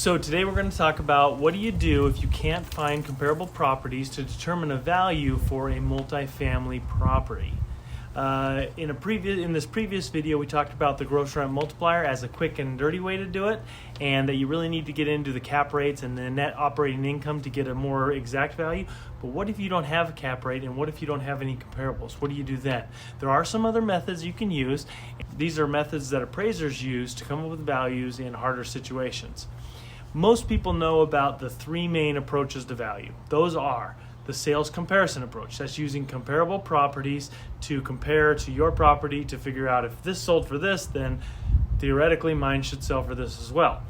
So today we're going to talk about what do you do if you can't find comparable properties to determine a value for a multifamily property. In this previous video, we talked about the gross rent multiplier as a quick and dirty way to do it, and that you really need to get into the cap rates and the net operating income to get a more exact value. But what if you don't have a cap rate, and what if you don't have any comparables? What do you do then? There are some other methods you can use. These are methods that appraisers use to come up with values in harder situations. Most people know about the three main approaches to value. Those are the sales comparison approach. That's using comparable properties to compare to your property to figure out if this sold for this, then theoretically mine should sell for this as well.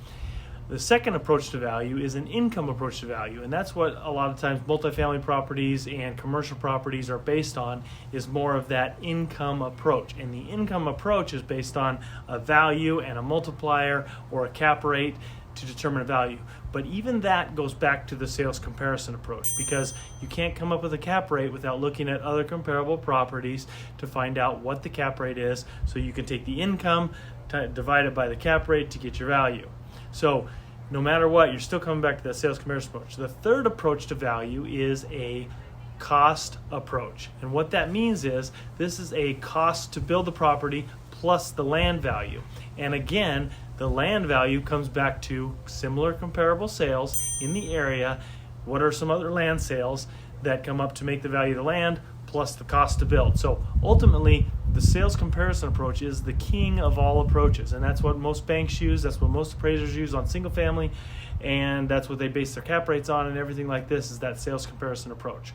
The second approach to value is an income approach to value, and that's what a lot of times multifamily properties and commercial properties are based on, is more of that income approach. And the income approach is based on a value and a multiplier or a cap rate to determine a value. But even that goes back to the sales comparison approach, because you can't come up with a cap rate without looking at other comparable properties to find out what the cap rate is, so you can take the income, divide it by the cap rate to get your value. So no matter what, you're still coming back to that sales comparison approach. The third approach to value is a cost approach. And what that means is this is a cost to build the property plus the land value. And again, the land value comes back to similar comparable sales in the area. What are some other land sales that come up to make the value of the land plus the cost to build? So ultimately, the sales comparison approach is the king of all approaches, and that's what most banks use, that's what most appraisers use on single family, and that's what they base their cap rates on, and everything like this is that sales comparison approach.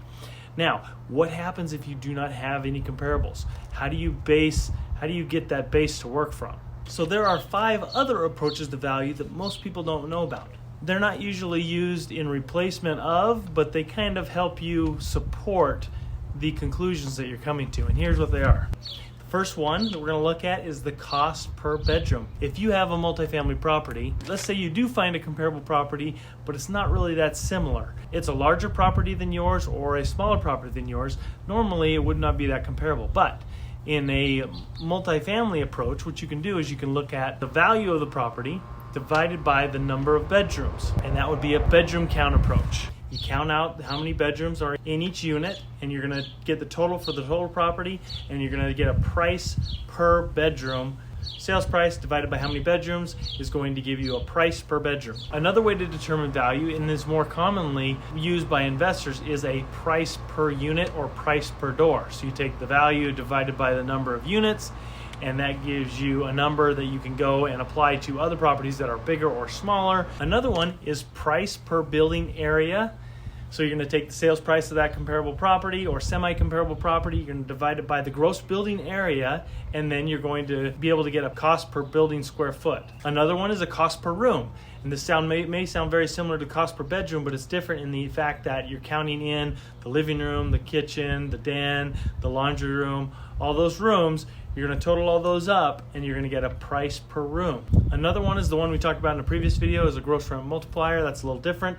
Now, what happens if you do not have any comparables? How do you get that base to work from? So there are 5 other approaches to value that most people don't know about. They're not usually used in replacement of, but they kind of help you support the conclusions that you're coming to. And here's what they are. The first one that we're going to look at is the cost per bedroom. If you have a multifamily property, let's say you do find a comparable property, but it's not really that similar. It's a larger property than yours or a smaller property than yours. Normally, it would not be that comparable. But in a multifamily approach, what you can do is you can look at the value of the property divided by the number of bedrooms, and that would be a bedroom count approach. You count out how many bedrooms are in each unit, and you're going to get the total for the total property, and you're going to get a price per bedroom. Sales price divided by how many bedrooms is going to give you a price per bedroom. Another way to determine value, and is more commonly used by investors, is a price per unit or price per door. So you take the value divided by the number of units, and that gives you a number that you can go and apply to other properties that are bigger or smaller. Another one is price per building area. So you're going to take the sales price of that comparable property or semi-comparable property, you're going to divide it by the gross building area, and then you're going to be able to get a cost per building square foot. Another one is a cost per room. And this may sound very similar to cost per bedroom, but it's different in the fact that you're counting in the living room, the kitchen, the den, the laundry room, all those rooms. You're going to total all those up, and you're going to get a price per room. Another one is the one we talked about in the previous video, is a gross rent multiplier. That's a little different.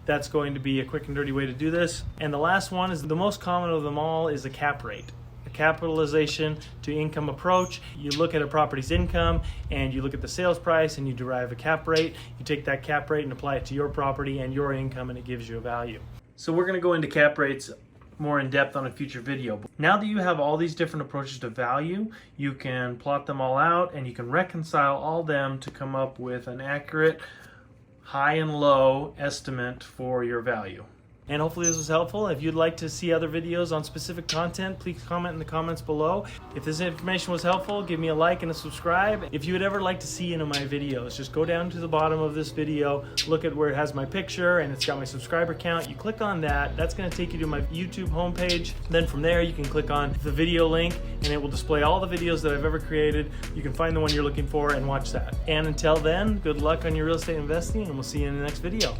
That's going to be a quick and dirty way to do this. And the last one is the most common of them all, is a cap rate. A capitalization to income approach. You look at a property's income and you look at the sales price and you derive a cap rate. You take that cap rate and apply it to your property and your income, and it gives you a value. So we're going to go into cap rates more in depth on a future video. Now that you have all these different approaches to value, you can plot them all out and you can reconcile all them to come up with an accurate high and low estimate for your value. And hopefully this was helpful. If you'd like to see other videos on specific content, please comment in the comments below. If this information was helpful, give me a like and a subscribe. If you would ever like to see any of my videos, just go down to the bottom of this video, look at where it has my picture and it's got my subscriber count. You click on that, that's going to take you to my YouTube homepage. Then from there you can click on the video link and it will display all the videos that I've ever created. You can find the one you're looking for and watch that. And until then, good luck on your real estate investing, and we'll see you in the next video.